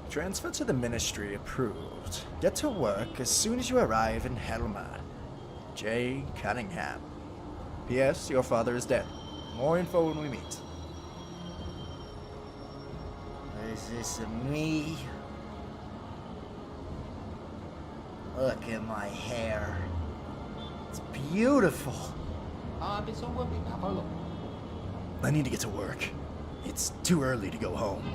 Transfer to the ministry approved. Get to work as soon as you arrive in Helma. J. Cunningham. P.S. Your father is dead. More info when we meet. Is this me? Look at my hair. It's beautiful. I need to get to work. It's too early to go home.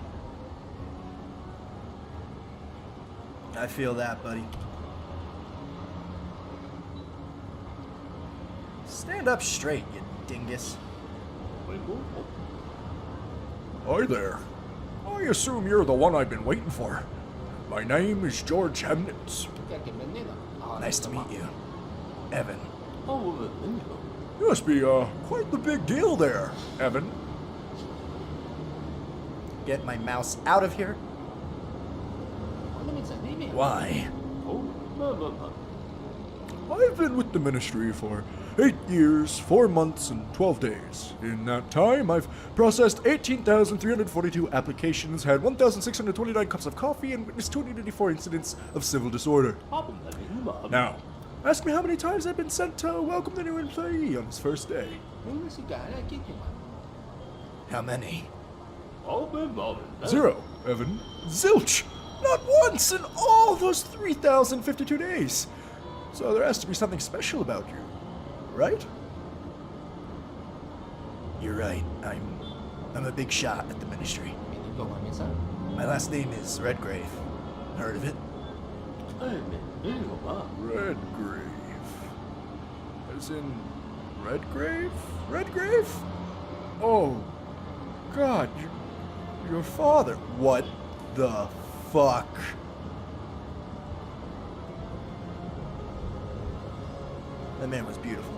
I feel that, buddy. Stand up straight, you dingus. Hi there. I assume you're the one I've been waiting for. My name is George Hemnitz. Nice to meet you, Evan. You must be, quite the big deal there, Evan. Get my mouse out of here. Why? I've been with the ministry for 8 years, 4 months, and 12 days. In that time, I've processed 18,342 applications, had 1,629 cups of coffee, and witnessed 284 incidents of civil disorder. Now, ask me how many times I've been sent to welcome the new employee on his first day. How many? 0, Evan. Zilch! Not once in all those 3,052 days. So there has to be something special about you, right? You're right. I'm a big shot at the ministry. My last name is Redgrave. Heard of it? Redgrave. As in Redgrave? Redgrave? Oh, God, your father. What the fuck? That man was beautiful.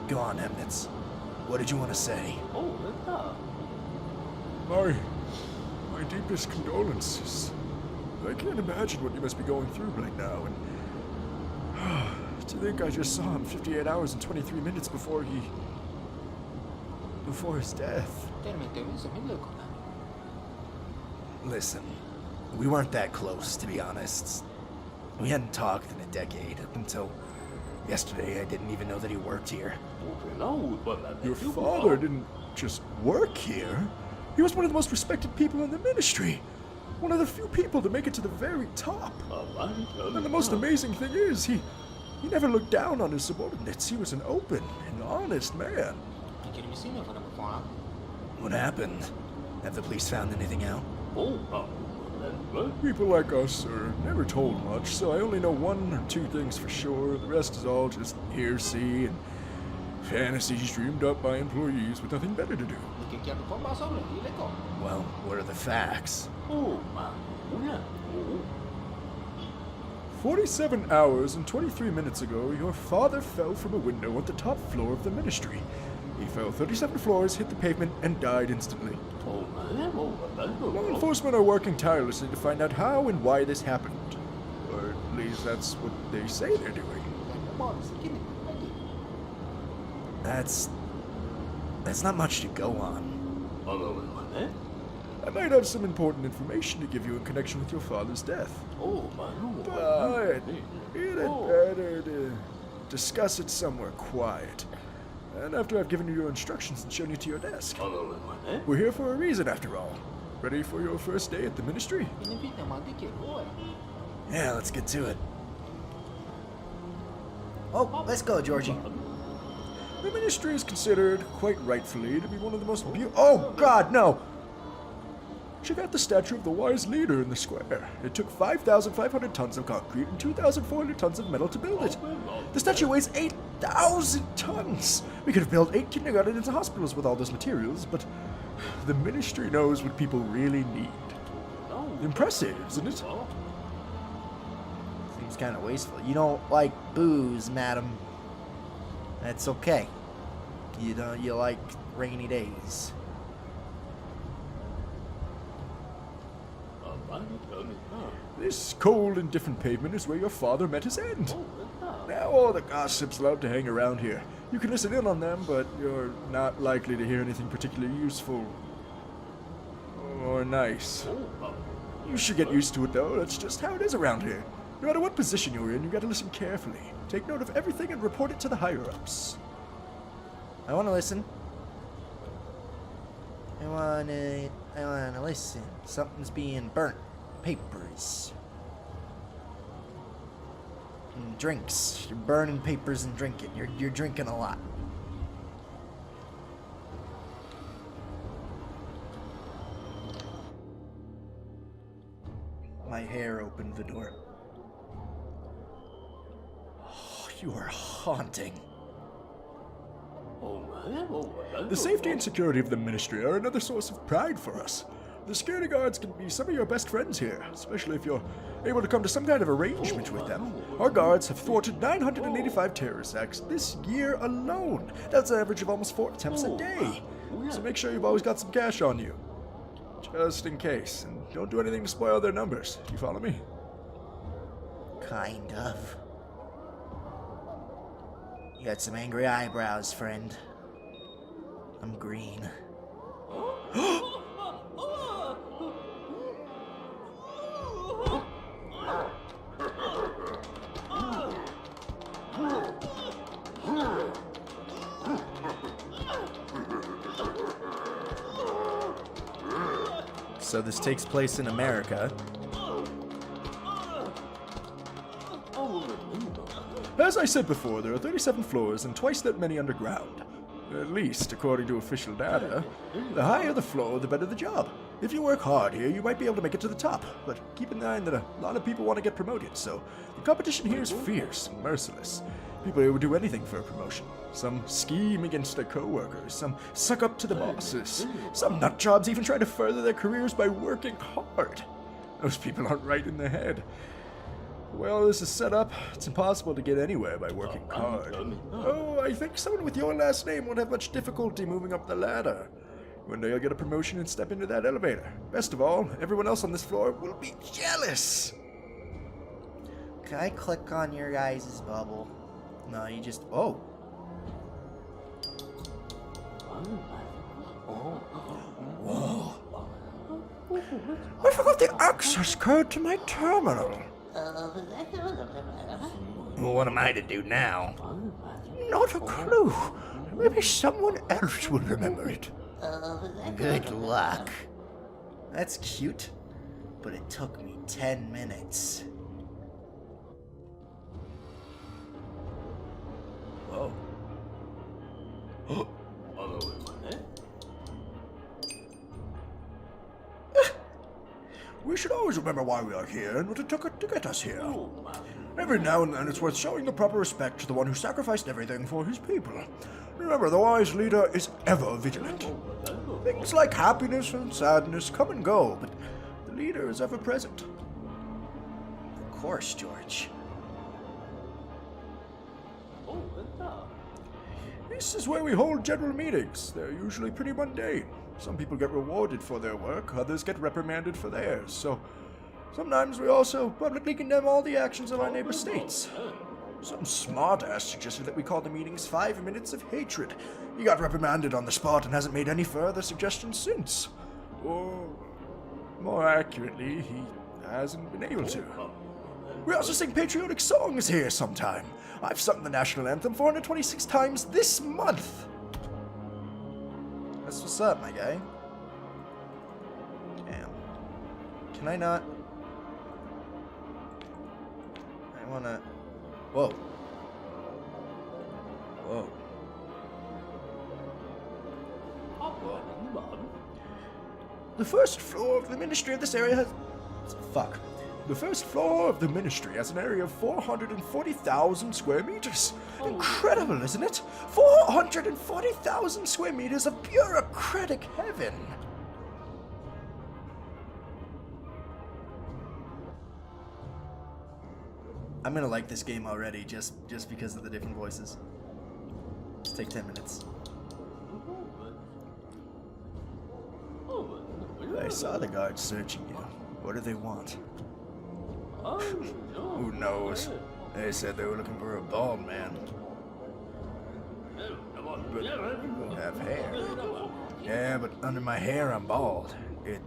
Go on, Emnitz. What did you want to say? My deepest condolences. I can't imagine what you must be going through right now, and to think I just saw him 58 hours and 23 minutes before his death. Listen, we weren't that close, to be honest. We hadn't talked in a decade. Up until yesterday, I didn't even know that he worked here. Your father didn't just work here. He was one of the most respected people in the ministry. One of the few people to make it to the very top. And the most amazing thing is, he never looked down on his subordinates. He was an open and honest man. What happened? Have the police found anything out? People like us are never told much, so I only know one or two things for sure. The rest is all just hearsay and fantasies dreamed up by employees with nothing better to do. Well, what are the facts? 47 hours and 23 minutes ago, your father fell from a window on the top floor of the ministry. He fell 37 floors, hit the pavement, and died instantly. Law enforcement are working tirelessly to find out how and why this happened. Or at least that's what they say they're doing. That's not much to go on. I might have some important information to give you in connection with your father's death. But it'd better to discuss it somewhere quiet. And after I've given you your instructions and shown you to your desk. We're here for a reason, after all. Ready for your first day at the ministry? Yeah, let's get to it. Oh, let's go, Georgie. The ministry is considered, quite rightfully, to be one of the most beautiful... Oh, God, no! Check out the statue of the wise leader in the square. It took 5,500 tons of concrete and 2,400 tons of metal to build it. The statue weighs 8,000 tons! We could have built 8 kindergartens and hospitals with all those materials, but the ministry knows what people really need. Impressive, isn't it? Seems kind of wasteful. You don't like booze, madam. That's okay. You like rainy days. This cold and different pavement is where your father met his end. Now all the gossips love to hang around here. You can listen in on them, but you're not likely to hear anything particularly useful or nice. You should get used to it, though. That's just how it is around here. No matter what position you're in, you gotta listen carefully. Take note of everything and report it to the higher-ups. I want to listen. I want to listen. Something's being burnt. Papers. And drinks. You're burning papers and drinking. You're drinking a lot. My hair opened the door. Oh, you are haunting. The safety and security of the ministry are another source of pride for us. The security guards can be some of your best friends here, especially if you're able to come to some kind of arrangement with them. Our guards have thwarted 985 terrorist acts this year alone. That's an average of almost 4 attempts a day. So make sure you've always got some cash on you. Just in case, and don't do anything to spoil their numbers. You follow me? Kind of. You got some angry eyebrows, friend. I'm green. So this takes place in America. As I said before, there are 37 floors and twice that many underground. At least, according to official data. The higher the floor, the better the job. If you work hard here, you might be able to make it to the top. But keep in mind that a lot of people want to get promoted, so the competition here is fierce and merciless. People here would do anything for a promotion. Some scheme against their co-workers, some suck up to the bosses. Some nut jobs even try to further their careers by working hard. Those people aren't right in their head. The way all this is set up, it's impossible to get anywhere by working hard. Oh, I think someone with your last name won't have much difficulty moving up the ladder. One day you'll get a promotion and step into that elevator. Best of all, everyone else on this floor will be jealous. Can I click on your guys' bubble? No, you just... Oh. Whoa. I forgot the access code to my terminal. Well, what am I to do now? Not a clue. Maybe someone else will remember it. Good luck. That's cute, but it took me 10 minutes. Whoa. We should always remember why we are here and what it took to get us here. Every now and then it's worth showing the proper respect to the one who sacrificed everything for his people. Remember, the wise leader is ever vigilant. Things like happiness and sadness come and go, but the leader is ever present. Of course, George. This is where we hold general meetings. They're usually pretty mundane. Some people get rewarded for their work, others get reprimanded for theirs, so sometimes we also publicly condemn all the actions of our neighbor states. Some smartass suggested that we call the meetings 5 minutes of hatred. He got reprimanded on the spot and hasn't made any further suggestions since. Or, more accurately, he hasn't been able to. We also sing patriotic songs here sometime. I've sung the national anthem 426 times this month. That's what's up, my guy. Damn. Can I not? I wanna... Whoa. Whoa. The first floor of the ministry of this area has... Fuck. The first floor of the ministry has an area of 440,000 square meters. Incredible, isn't it? 440,000 square meters of bureaucratic heaven. I'm gonna like this game already, just because of the different voices. Let's take 10 minutes. I saw the guards searching you. What do they want? Who knows? They said they were looking for a bald man. But you have hair. Yeah, but under my hair I'm bald. It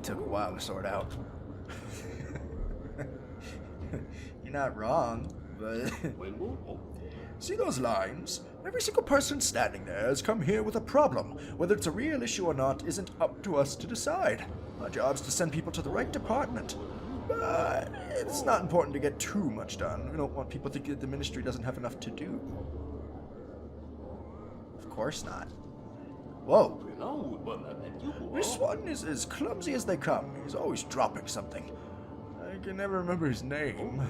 took a while to sort out. You're not wrong, but... See those lines? Every single person standing there has come here with a problem. Whether it's a real issue or not isn't up to us to decide. Our job's to send people to the right department. But it's not important to get too much done. We don't want people thinking that the ministry doesn't have enough to do. Of course not. Whoa. This one is as clumsy as they come. He's always dropping something. I can never remember his name.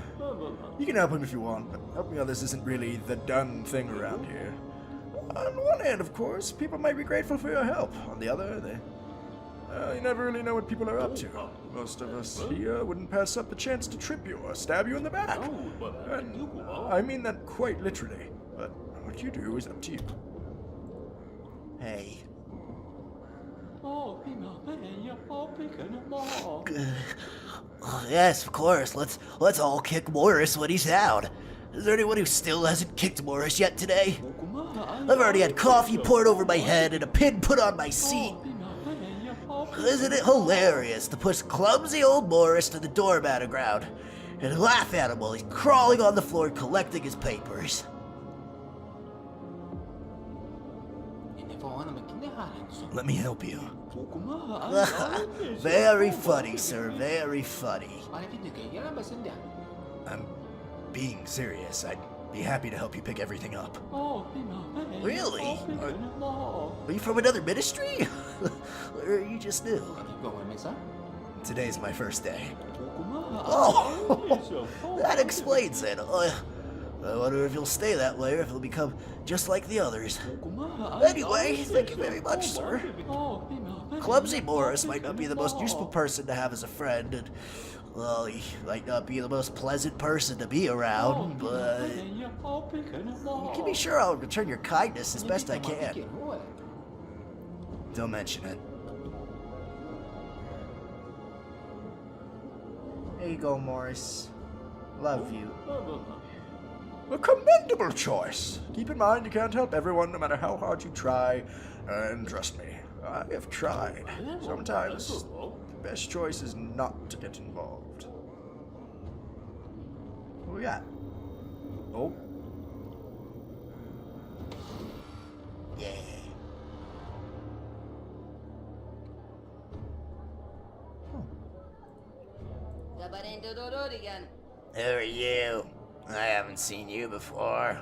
You can help him if you want, but helping others isn't really the done thing around here. On one hand, of course, people might be grateful for your help. On the other, you never really know what people are up to. Most of us here wouldn't pass up the chance to trip you or stab you in the back. And I mean that quite literally, but what you do is up to you. Hey. Yes, of course. Let's all kick Morris when he's out. Is there anyone who still hasn't kicked Morris yet today? I've already had coffee poured over my head and a pin put on my seat. Isn't it hilarious to push clumsy old Morris to the doormat ground and laugh at him while he's crawling on the floor collecting his papers? Let me help you. Very funny, sir. Very funny. I'm being serious. I'd be happy to help you pick everything up. Really? Are you from another ministry? Or are you just new? Today's my first day. Oh, that explains it. I wonder if you'll stay that way or if you'll become just like the others. Anyway, thank you very much, sir. Clumsy Morris might not be the most useful person to have as a friend, and Well, he might not be the most pleasant person to be around, but you can be sure I'll return your kindness as best I can. Don't mention it. There you go, Morris. Love you. A commendable choice. Keep in mind you can't help everyone no matter how hard you try. And trust me, I have tried. Sometimes the best choice is not to get involved. What we got? Oh. Yeah. Who are you? I haven't seen you before.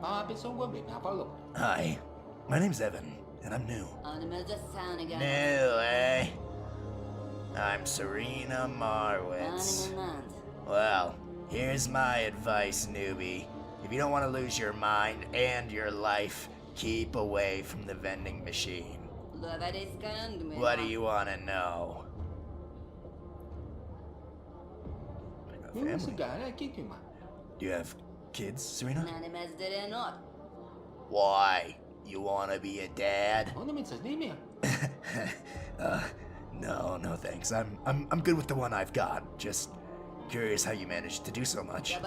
Hi, my name's Evan, and I'm new. New, eh? I'm Serena Marwitz. Well, here's my advice, newbie. If you don't want to lose your mind and your life, keep away from the vending machine. What do you want to know? Family. Do you have kids, Serena? Why? You want to be a dad? No, thanks. I'm good with the one I've got. Just curious how you managed to do so much.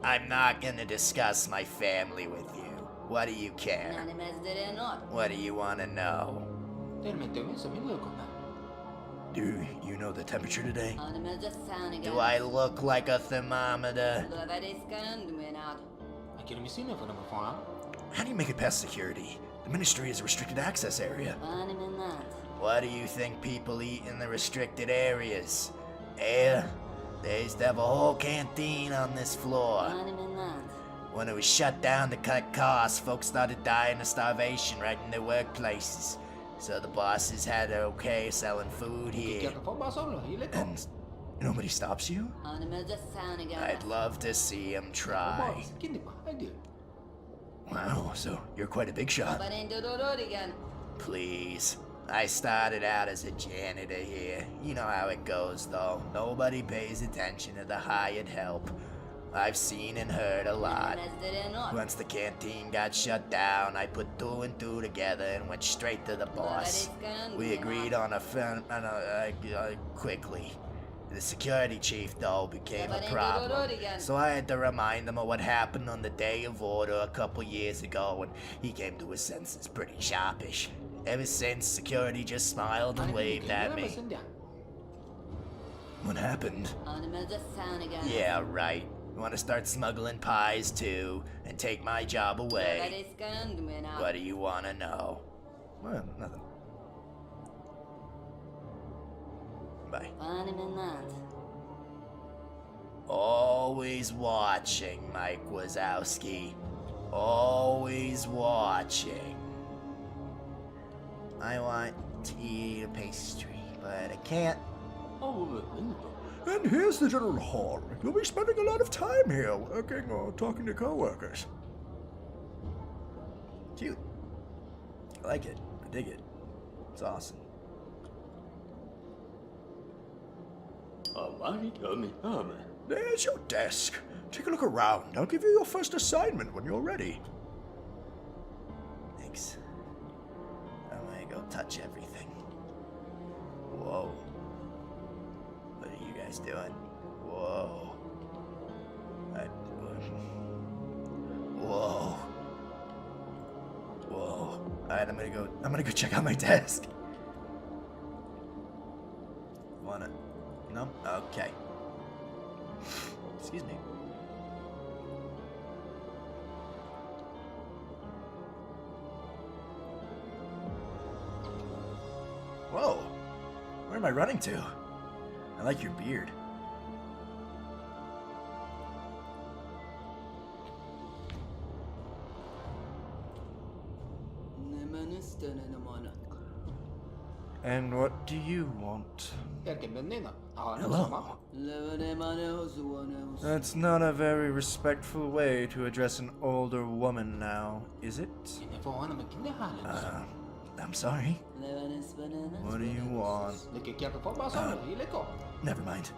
I'm not gonna discuss my family with you. What do you care? What do you want to know? Do you know the temperature today? Do I look like a thermometer? How do you make it past security? The ministry is a restricted access area. What do you think people eat in the restricted areas? Air? They used to have a whole canteen on this floor. When it was shut down to cut costs, folks started dying of starvation right in their workplaces. So the bosses had it okay selling food here. And nobody stops you? I'd love to see them try. Wow, so you're quite a big shot. Please. I started out as a janitor here. You know how it goes, though. Nobody pays attention to the hired help. I've seen and heard a lot. Once the canteen got shut down, I put 2 and 2 together and went straight to the boss. We agreed on quickly. The security chief, though, became a problem. So I had to remind him of what happened on the day of order a couple years ago when he came to his senses pretty sharpish. Ever since, security just smiled and waved at me. What happened? Yeah, right. You want to start smuggling pies, too, and take my job away? What do you want to know? Well, nothing. Bye. Always watching, Mike Wazowski. Always watching. I want to eat a pastry, but I can't. And here's the general hall. You'll be spending a lot of time here working or talking to co-workers. Cute. I like it. I dig it. It's awesome. There's your desk. Take a look around. I'll give you your first assignment when you're ready. Thanks. I'm gonna go touch everything. Whoa. What are you guys doing? Whoa. Whoa. Whoa. Alright, I'm gonna go check out my desk. Wanna? No? Okay. Excuse me. Whoa. Where am I running to? I like your beard. And what do you want? Hello. That's not a very respectful way to address an older woman now, is it? I'm sorry. What do you want? Never mind.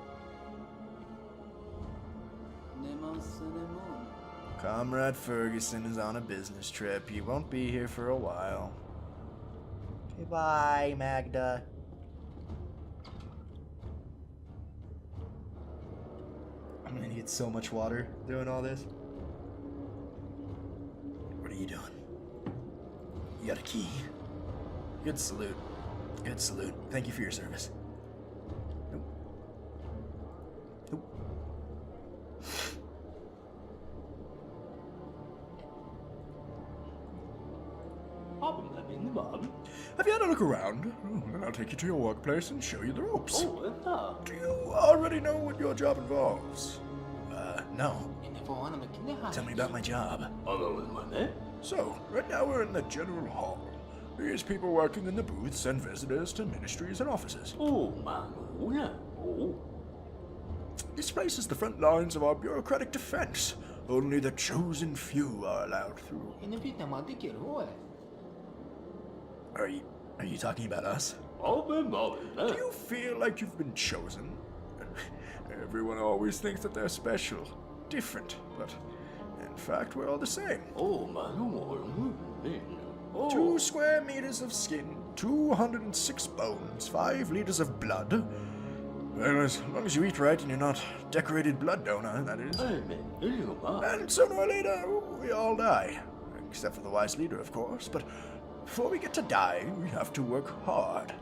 Comrade Ferguson is on a business trip. He won't be here for a while. Goodbye, Magda. I'm gonna need so much water doing all this. What are you doing? You got a key? Good salute. Good salute. Thank you for your service. Nope. Nope. Have you had a look around? Then I'll take you to your workplace and show you the ropes. Do you already know what your job involves? No. Tell me about my job. So, right now we're in the general hall. There's people working in the booths and visitors to ministries and offices. This place is the front lines of our bureaucratic defense. Only the chosen few are allowed through. Are you talking about us? Do you feel like you've been chosen? Everyone always thinks that they're special, different, but in fact we're all the same. 2 square meters of skin, 206 bones, 5 liters of blood. Well, as long as you eat right and you're not decorated blood donor, that is. And sooner or later, we all die. Except for the wise leader, of course, but before we get to die, we have to work hard.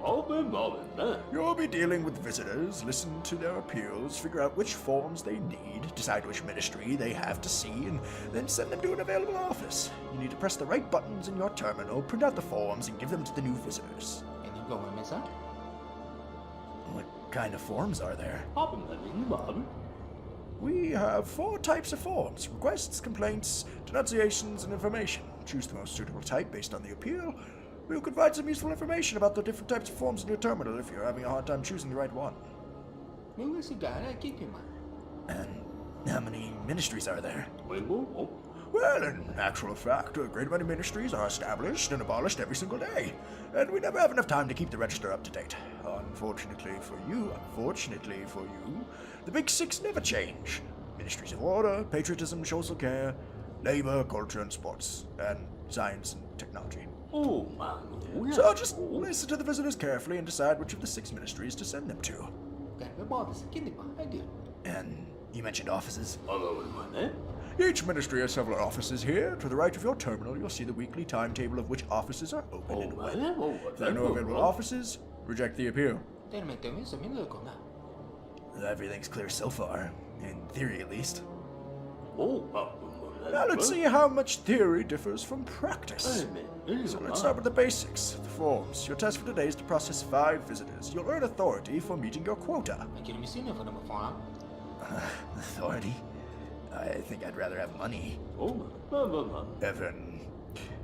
You'll be dealing with visitors, listen to their appeals, figure out which forms they need, decide which ministry they have to see, and then send them to an available office. You need to press the right buttons in your terminal, print out the forms, and give them to the new visitors. What kind of forms are there? We have 4 types of forms: requests, complaints, denunciations, and information. Choose the most suitable type based on the appeal. We'll provide some useful information about the different types of forms in your terminal if you're having a hard time choosing the right one. And how many ministries are there? Well, in actual fact, a great many ministries are established and abolished every single day, and we never have enough time to keep the register up to date. Unfortunately for you, the big 6 never change. Ministries of order, patriotism, social care, labor, culture, and sports, and science and technology. So just listen to the visitors carefully and decide which of the 6 ministries to send them to. And you mentioned offices? Each ministry has several offices here. To the right of your terminal, you'll see the weekly timetable of which offices are open and when. If there are no available offices, reject the appeal. Everything's clear so far, in theory at least. Now let's see how much theory differs from practice. So let's start with the basics, the forms. Your test for today is to process 5 visitors. You'll earn authority for meeting your quota. Authority? I think I'd rather have money. Evan,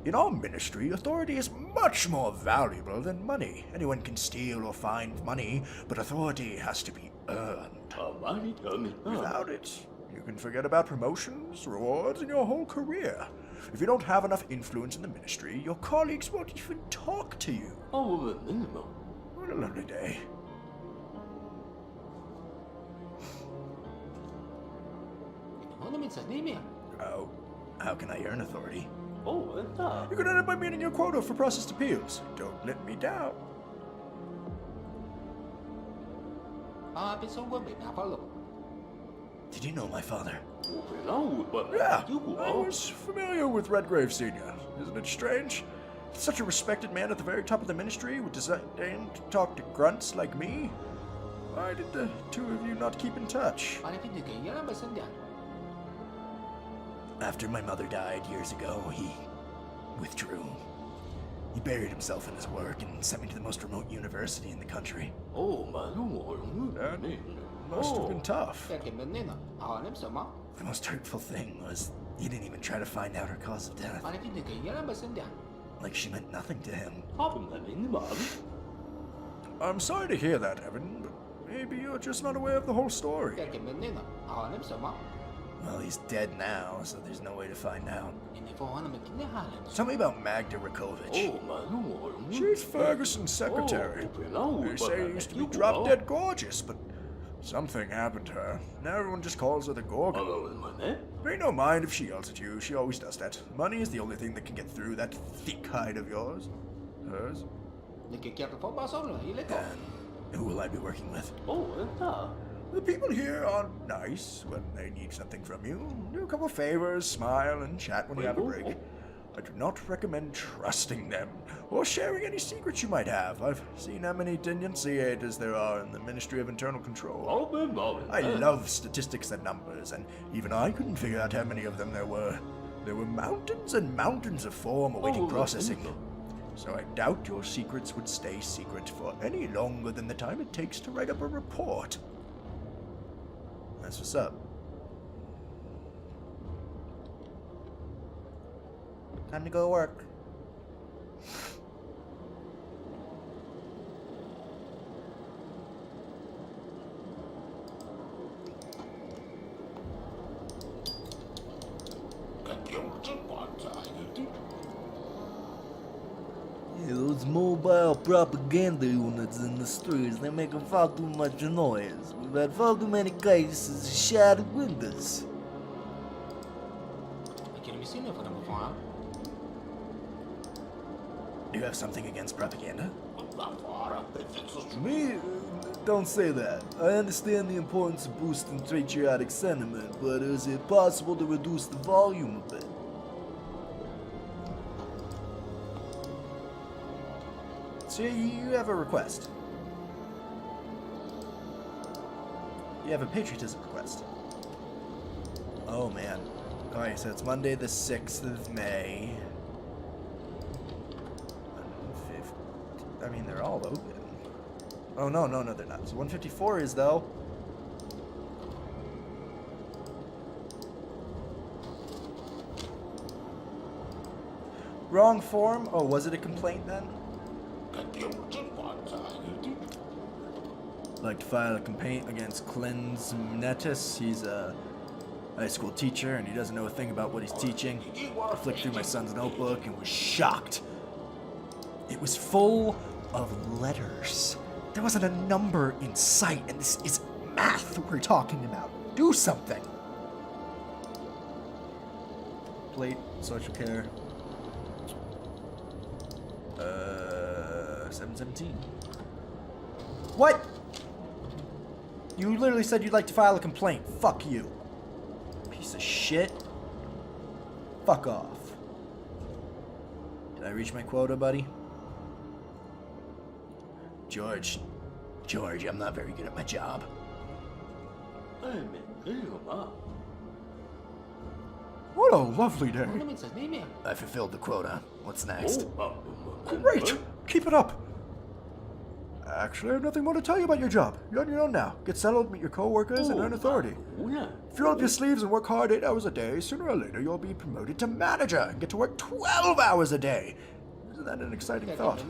in our ministry, authority is much more valuable than money. Anyone can steal or find money, but authority has to be earned. Without it, you can forget about promotions, rewards, and your whole career. If you don't have enough influence in the ministry, your colleagues won't even talk to you. What a lovely day. How can I earn authority? You can earn it by meeting your quota for processed appeals. Don't let me down. Did you know my father? Yeah, I was familiar with Redgrave Sr. Isn't it strange? Such a respected man at the very top of the ministry would disdain to talk to grunts like me. Why did the 2 of you not keep in touch? After my mother died years ago, he withdrew. He buried himself in his work and sent me to the most remote university in the country. That must have been tough. The most hurtful thing was he didn't even try to find out her cause of death. Like she meant nothing to him. I'm sorry to hear that, Evan, but maybe you're just not aware of the whole story. Well, he's dead now, so there's no way to find out. Tell me about Magda Rakovich. She's Ferguson's secretary. They say she used to be drop-dead gorgeous, but something happened to her. Now everyone just calls her the Gorgon. Pay no mind if she yells at you. She always does that. Money is the only thing that can get through that thick hide of yours. Hers. And who will I be working with? The people here are nice when they need something from you. Do a couple favors, smile, and chat when you have a break. I do not recommend trusting them or sharing any secrets you might have. I've seen how many denunciators there are in the Ministry of Internal Control. I love statistics and numbers, and even I couldn't figure out how many of them there were. There were mountains and mountains of form awaiting processing. So I doubt your secrets would stay secret for any longer than the time it takes to write up a report. That's what's up. Time to go to work. Yeah, those mobile propaganda units in the streets, they're making far too much noise. We've had far too many cases of shattered windows. Do you have something against propaganda? Me? Don't say that. I understand the importance of boosting patriotic sentiment, but is it possible to reduce the volume a bit? So you have a request. You have a patriotism request. Oh man. Alright, so it's Monday the 6th of May. I mean, they're all open. Oh, no, they're not. So 154 is, though. Wrong form? Oh, was it a complaint then? Like to file a complaint against Clens Mnetis. He's a high school teacher and he doesn't know a thing about what he's teaching. I flicked through my son's notebook and was shocked. It was full of letters. There wasn't a number in sight, and this is math we're talking about. Do something. Plate, social care. 717. What? You literally said you'd like to file a complaint. Fuck you. Piece of shit. Fuck off. Did I reach my quota, buddy? George, I'm not very good at my job. What a lovely day. I fulfilled the quota. What's next? Great! Keep it up! Actually, I have nothing more to tell you about your job. You're on your own now. Get settled, meet your co-workers, and earn authority. If you roll up your sleeves and work hard 8 hours a day, sooner or later you'll be promoted to manager and get to work 12 hours a day. Isn't that an exciting thought?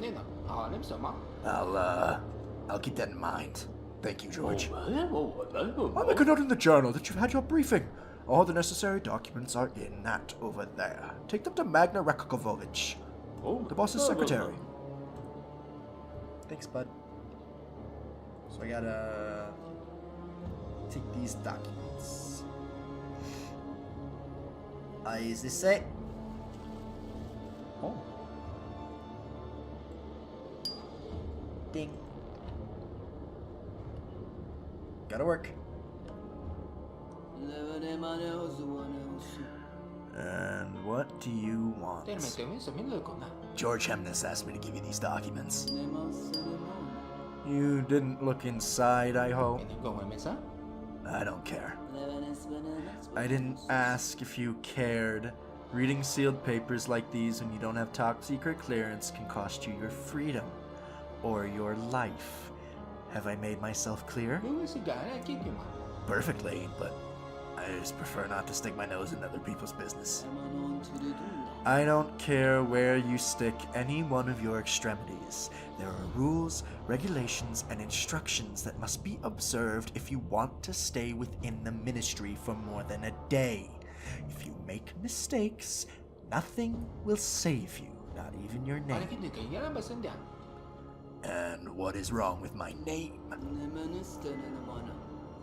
I'll keep that in mind. Thank you, George. I'll make a note in the journal that you've had your briefing. All the necessary documents are in that over there. Take them to Magna Rakovich, the boss's secretary. Thanks, bud. So I gotta take these documents. Is this it? Oh. Ding. Gotta work. And what do you want? George Hemnes asked me to give you these documents. You didn't look inside, I hope? I don't care. I didn't ask if you cared. Reading sealed papers like these when you don't have top secret clearance can cost you your freedom. Or your life. Have I made myself clear? Perfectly, but I just prefer not to stick my nose in other people's business. I don't care where you stick any one of your extremities. There are rules, regulations, and instructions that must be observed if you want to stay within the ministry for more than a day. If you make mistakes, nothing will save you, not even your name. And what is wrong with my name?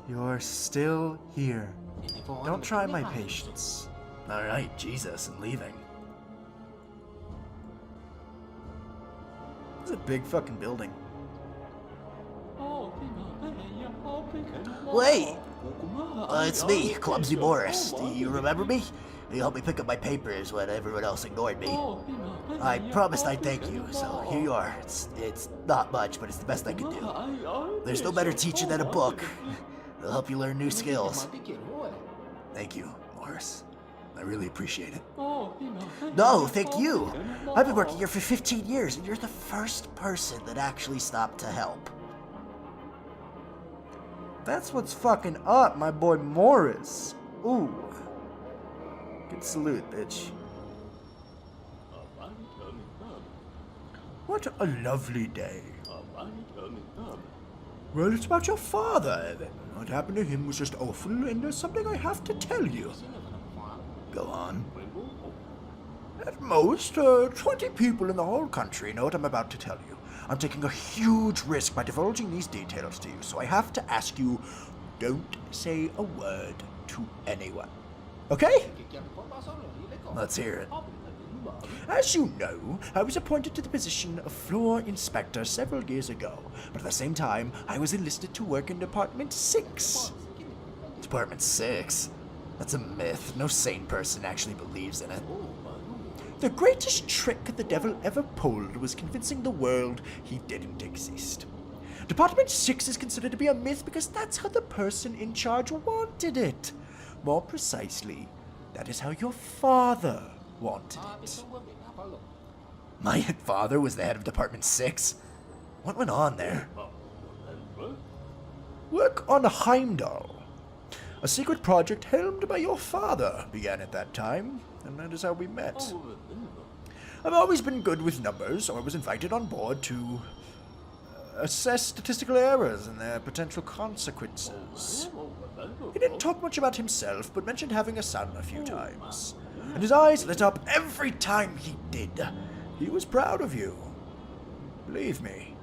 You're still here. Don't try my patience. Alright, Jesus, I'm leaving. It's a big fucking building. Wait! It's me, Clumsy Morris. Do you remember me? You helped me pick up my papers when everyone else ignored me. I promised I'd thank you, so here you are. It's not much, but it's the best I can do. There's no better teacher than a book. It'll help you learn new skills. Thank you, Morris. I really appreciate it. No, thank you. I've been working here for 15 years, and you're the first person that actually stopped to help. That's what's fucking up, my boy Morris. Ooh. Good salute, bitch. What a lovely day. Well, it's about your father, Evan. What happened to him was just awful, and there's something I have to tell you. Go on. At most, 20 people in the whole country know what I'm about to tell you. I'm taking a huge risk by divulging these details to you, so I have to ask you, don't say a word to anyone. Okay? Let's hear it. As you know, I was appointed to the position of floor inspector several years ago, but at the same time, I was enlisted to work in Department 6. Department 6? That's a myth. No sane person actually believes in it. The greatest trick the devil ever pulled was convincing the world he didn't exist. Department 6 is considered to be a myth because that's how the person in charge wanted it. More precisely, that is how your father wanted it. My father was the head of Department 6? What went on there? Work on Heimdall. A secret project helmed by your father began at that time, and that is how we met. I've always been good with numbers, so I was invited on board to assess statistical errors and their potential consequences. He didn't talk much about himself, but mentioned having a son a few times. And his eyes lit up every time he did. He was proud of you. Believe me.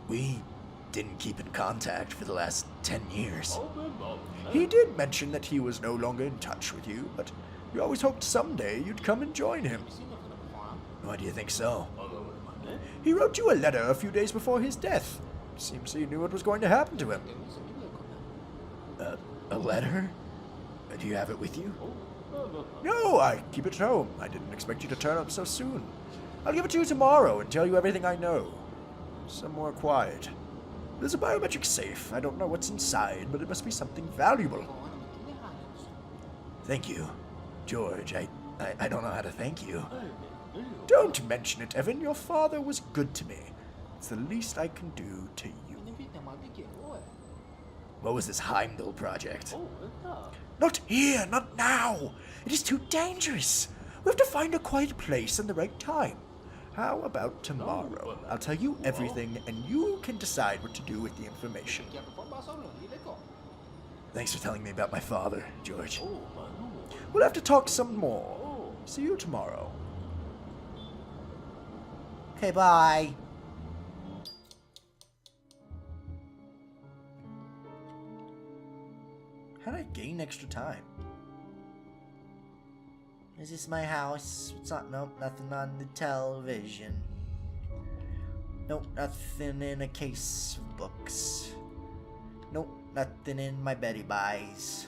We didn't keep in contact for the last 10 years. He did mention that he was no longer in touch with you, but we always hoped someday you'd come and join him. Why do you think so? He wrote you a letter a few days before his death. Seems he knew what was going to happen to him. A letter? Do you have it with you? No, I keep it at home. I didn't expect you to turn up so soon. I'll give it to you tomorrow and tell you everything I know. Somewhere quiet. There's a biometric safe. I don't know what's inside, but it must be something valuable. Thank you, George. I don't know how to thank you. Don't mention it, Evan. Your father was good to me. It's the least I can do to you. What was this Heimdall project? Not here, not now. It is too dangerous. We have to find a quiet place and the right time. How about tomorrow? I'll tell you everything, and you can decide what to do with the information. Thanks for telling me about my father, George. We'll have to talk some more. See you tomorrow. Okay, bye. How did I gain extra time? Is this my house? It's not, nope, nothing on the television. Nope, nothing in a case of books. Nope, nothing in my Betty Buys.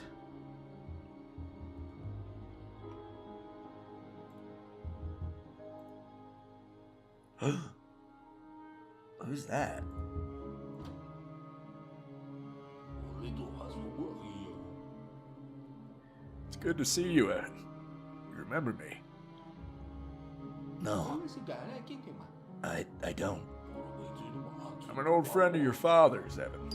Who's that? It's good to see you, Ed. You remember me? No. I don't. I'm an old friend of your father's, Evan.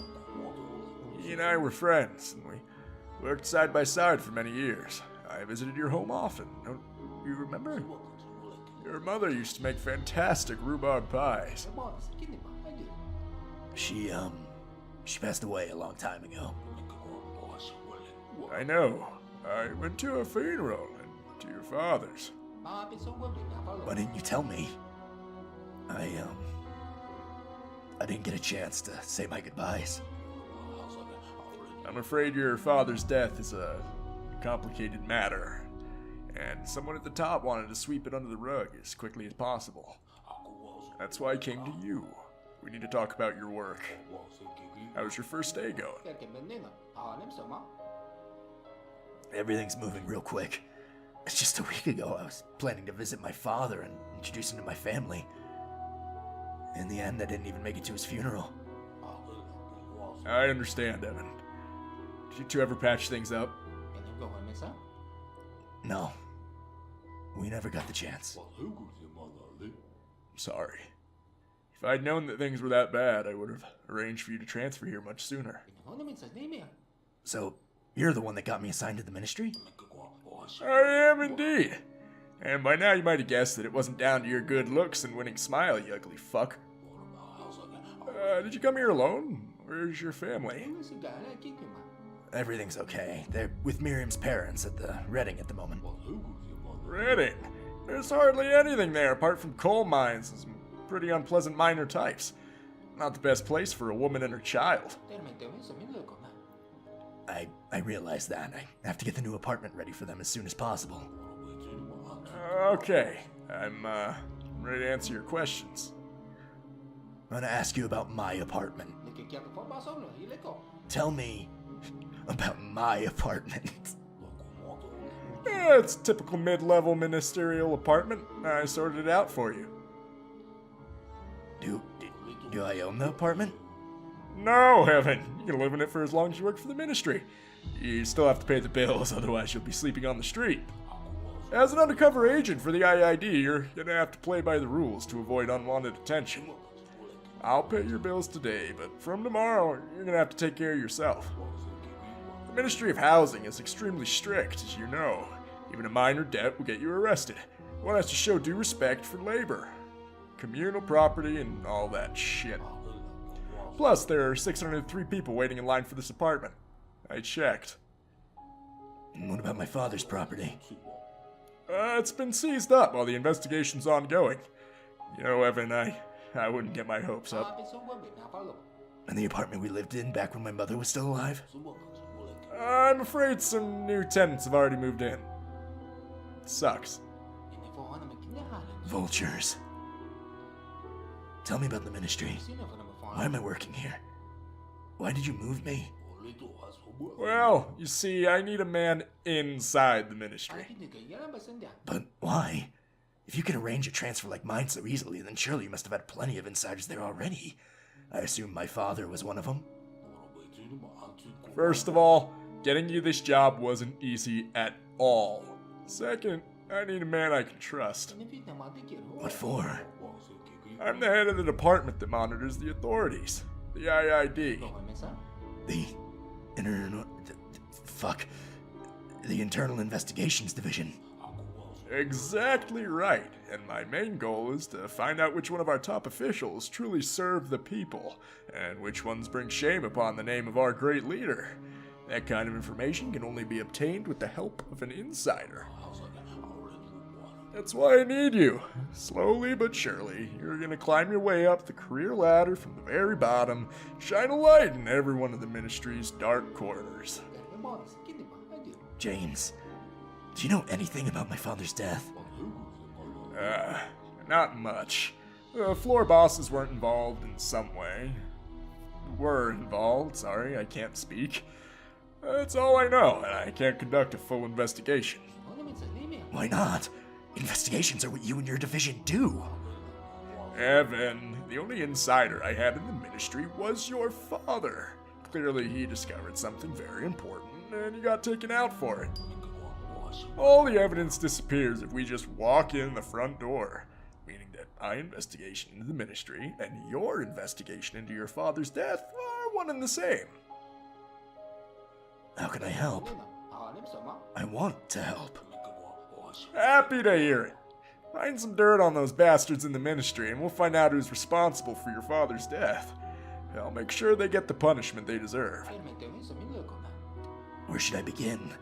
He and I were friends, and we worked side by side for many years. I visited your home often. Don't you remember? Your mother used to make fantastic rhubarb pies. She passed away a long time ago. I know. I went to a funeral and to your father's. Why didn't you tell me? I didn't get a chance to say my goodbyes. I'm afraid your father's death is a complicated matter, and someone at the top wanted to sweep it under the rug as quickly as possible. That's why I came to you. We need to talk about your work. How's your first day going? Everything's moving real quick. It's just a week ago I was planning to visit my father and introduce him to my family. In the end, I didn't even make it to his funeral. I understand, Evan. Did you two ever patch things up? No. We never got the chance. I'm sorry. If I'd known that things were that bad, I would have arranged for you to transfer here much sooner. So, you're the one that got me assigned to the ministry? I am indeed. And by now you might have guessed that it wasn't down to your good looks and winning smile, you ugly fuck. Did you come here alone? Where's your family? Everything's okay. They're with Miriam's parents at the Reading at the moment. Reading? There's hardly anything there apart from coal mines and some pretty unpleasant minor types. Not the best place for a woman and her child. I realize that. I have to get the new apartment ready for them as soon as possible. Okay, I'm ready to answer your questions. I'm gonna ask you about my apartment. Tell me about my apartment. Yeah, it's a typical mid-level ministerial apartment. I sorted it out for you. Do I own the apartment? No, Evan. You can live in it for as long as you work for the ministry. You still have to pay the bills, otherwise you'll be sleeping on the street. As an undercover agent for the IID, you're gonna have to play by the rules to avoid unwanted attention. I'll pay your bills today, but from tomorrow, you're gonna have to take care of yourself. The Ministry of Housing is extremely strict, as you know. Even a minor debt will get you arrested. One has to show due respect for labor, communal property, and all that shit. Plus, there are 603 people waiting in line for this apartment. I checked. And what about my father's property? It's been seized up while the investigation's ongoing. You know, Evan, I wouldn't get my hopes up. And the apartment we lived in back when my mother was still alive? I'm afraid some new tenants have already moved in. It sucks. Vultures. Tell me about the ministry. Why am I working here? Why did you move me? Well, you see, I need a man inside the ministry. But why? If you can arrange a transfer like mine so easily, then surely you must have had plenty of insiders there already. I assume my father was one of them. First of all, getting you this job wasn't easy at all. Second, I need a man I can trust. What for? I'm the head of the department that monitors the authorities, the IID. The Internal Investigations Division. Exactly right, and my main goal is to find out which one of our top officials truly serve the people, and which ones bring shame upon the name of our great leader. That kind of information can only be obtained with the help of an insider. That's why I need you. Slowly but surely, you're gonna climb your way up the career ladder from the very bottom, shine a light in every one of the ministry's dark corners. James, do you know anything about my father's death? Not much. The floor bosses weren't involved in some way. Were involved, sorry, I can't speak. That's all I know, and I can't conduct a full investigation. Why not? Investigations are what you and your division do. Evan, the only insider I had in the ministry was your father. Clearly he discovered something very important, and he got taken out for it. All the evidence disappears if we just walk in the front door, meaning that my investigation into the ministry and your investigation into your father's death are one and the same. How can I help? I want to help. Happy to hear it. Find some dirt on those bastards in the ministry, and we'll find out who's responsible for your father's death. I'll make sure they get the punishment they deserve. Where should I begin?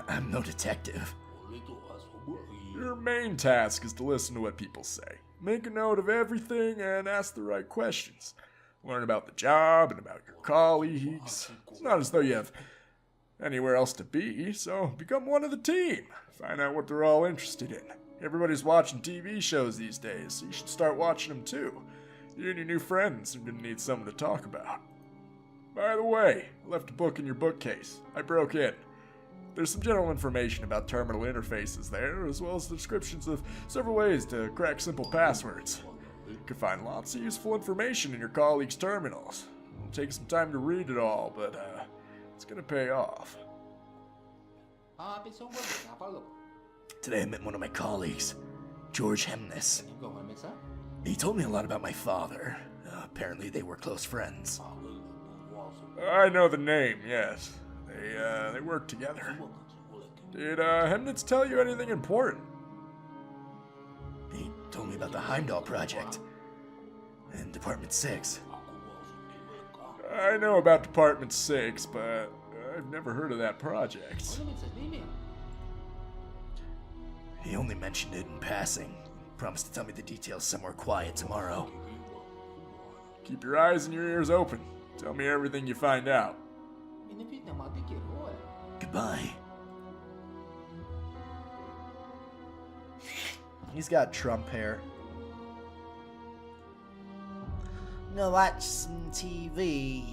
I'm no detective. Your main task is to listen to what people say. Make a note of everything and ask the right questions. Learn about the job and about your colleagues. It's not as though you have anywhere else to be, so become one of the team. Find out what they're all interested in. Everybody's watching TV shows these days, so you should start watching them too. You and your new friends are going to need something to talk about. By the way, I left a book in your bookcase. I broke in. There's some general information about terminal interfaces there, as well as descriptions of several ways to crack simple passwords. You can find lots of useful information in your colleagues' terminals. It'll take some time to read it all, but it's going to pay off. Today I met one of my colleagues, George Hemnes. He told me a lot about my father. Apparently they were close friends. I know the name, yes. They work together. Did Hemnitz tell you anything important? He told me about the Heimdall project and Department 6. I know about Department 6, but I've never heard of that project. He only mentioned it in passing. Promised to tell me the details somewhere quiet tomorrow. Keep your eyes and your ears open. Tell me everything you find out. Goodbye. He's got Trump hair. Go watch some TV.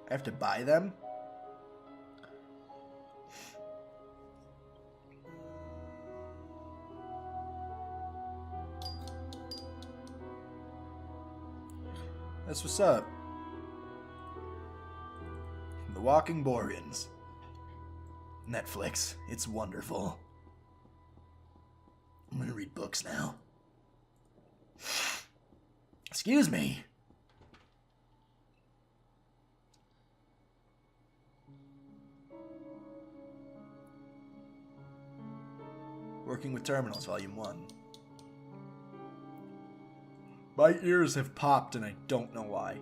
I have to buy them? That's what's up. The Walking Borgans. Netflix. It's wonderful. I'm gonna read books now. Excuse me. Working with Terminals, Volume 1. My ears have popped and I don't know why.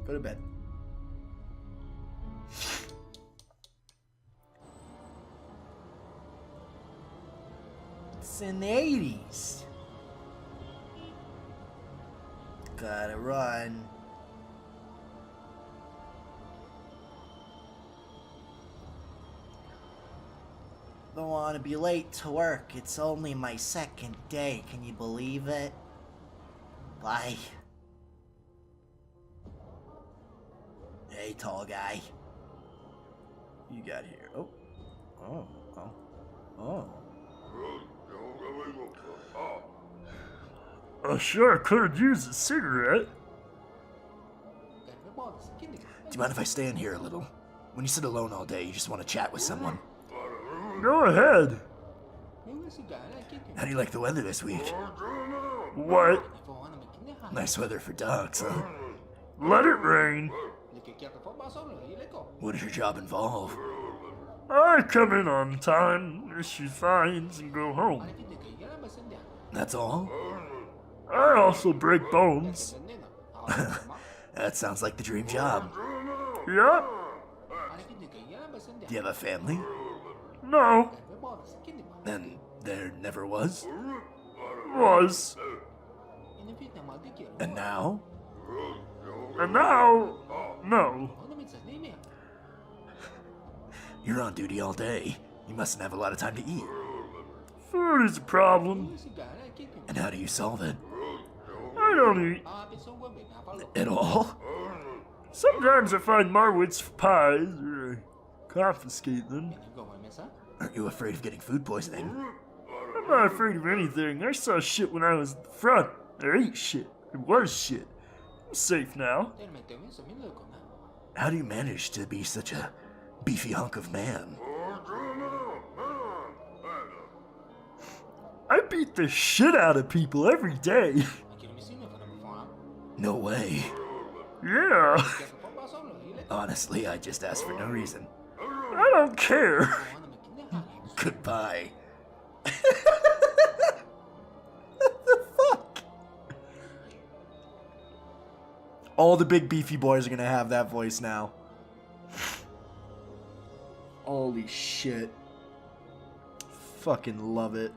Go to bed. It's in the 80s. Gotta run. Don't want to be late to work. It's only my second day. Can you believe it? Bye. Hey, tall guy. You got here. Oh. I sure could use a cigarette. Do you mind if I stay in here a little? When you sit alone all day, you just want to chat with someone. Go ahead. How do you like the weather this week? What? Nice weather for dogs, huh? Let it rain. What does your job involve? I come in on time, issue fines, and go home. That's all? I also break bones. That sounds like the dream job. Yep. Do you have a family? No. And there never was? Was. And now? And now, no. You're on duty all day. You mustn't have a lot of time to eat. Food is a problem. And how do you solve it? I don't eat. At all? Sometimes I find marwits for pies, or I confiscate them. Aren't you afraid of getting food poisoning? I'm not afraid of anything. I saw shit when I was at the front. I ate shit. It was shit. I'm safe now. How do you manage to be such a beefy hunk of man? beat the shit out of people every day. No way. Yeah. Honestly, I just asked for no reason. I don't care. Goodbye. What the fuck? All the big beefy boys are gonna have that voice now. Holy shit. Fucking love it.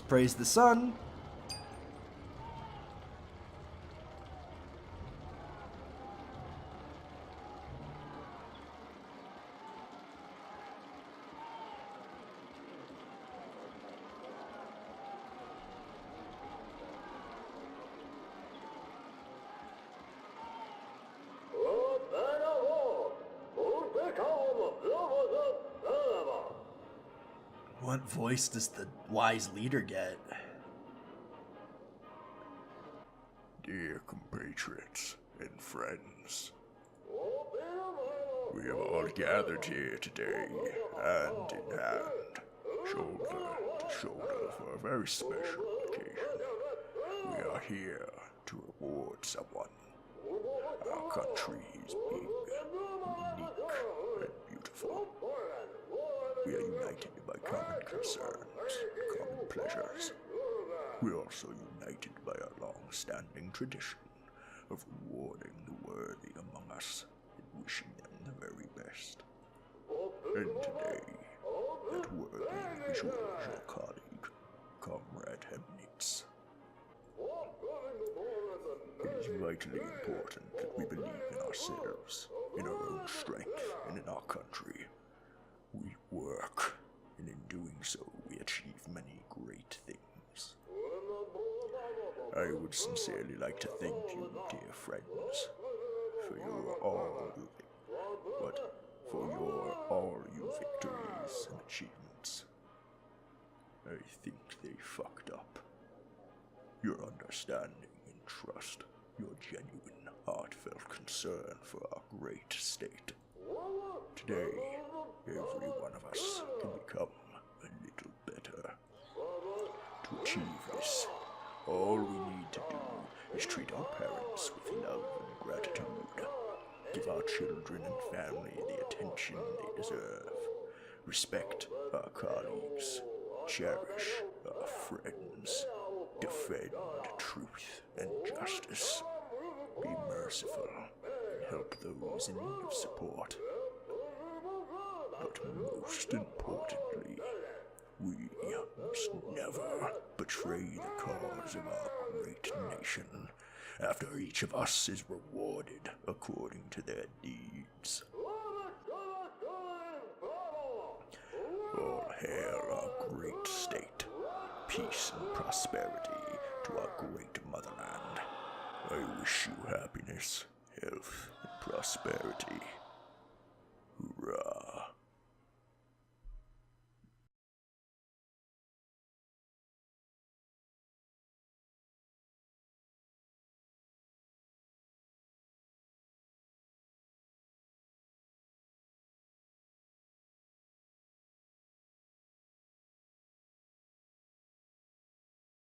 Praise the sun. What voice does the wise leader get? Dear compatriots and friends, we have all gathered here today, hand in hand, shoulder to shoulder, for a very special occasion. We are here to reward someone. Our country is big, unique, and beautiful. We are united by common concerns, common pleasures. We are also united by a long-standing tradition of rewarding the worthy among us and wishing them the very best. And today, that worthy individual is your colleague, Comrade Hemnitz. It is vitally important that we believe in ourselves, in our own strength, and in our country. We work, and in doing so, we achieve many great things. I would sincerely like to thank you, dear friends, for all your victories and achievements. I think they fucked up. Your understanding and trust, your genuine, heartfelt concern for our great state. Today, every one of us can become a little better. To achieve this, all we need to do is treat our parents with love and gratitude. Give our children and family the attention they deserve. Respect our colleagues. Cherish our friends. Defend truth and justice. Be merciful and help those in need of support. But most importantly, we must never betray the cause of our great nation after each of us is rewarded according to their deeds. All hail our great state, peace and prosperity to our great motherland. I wish you happiness, health, and prosperity.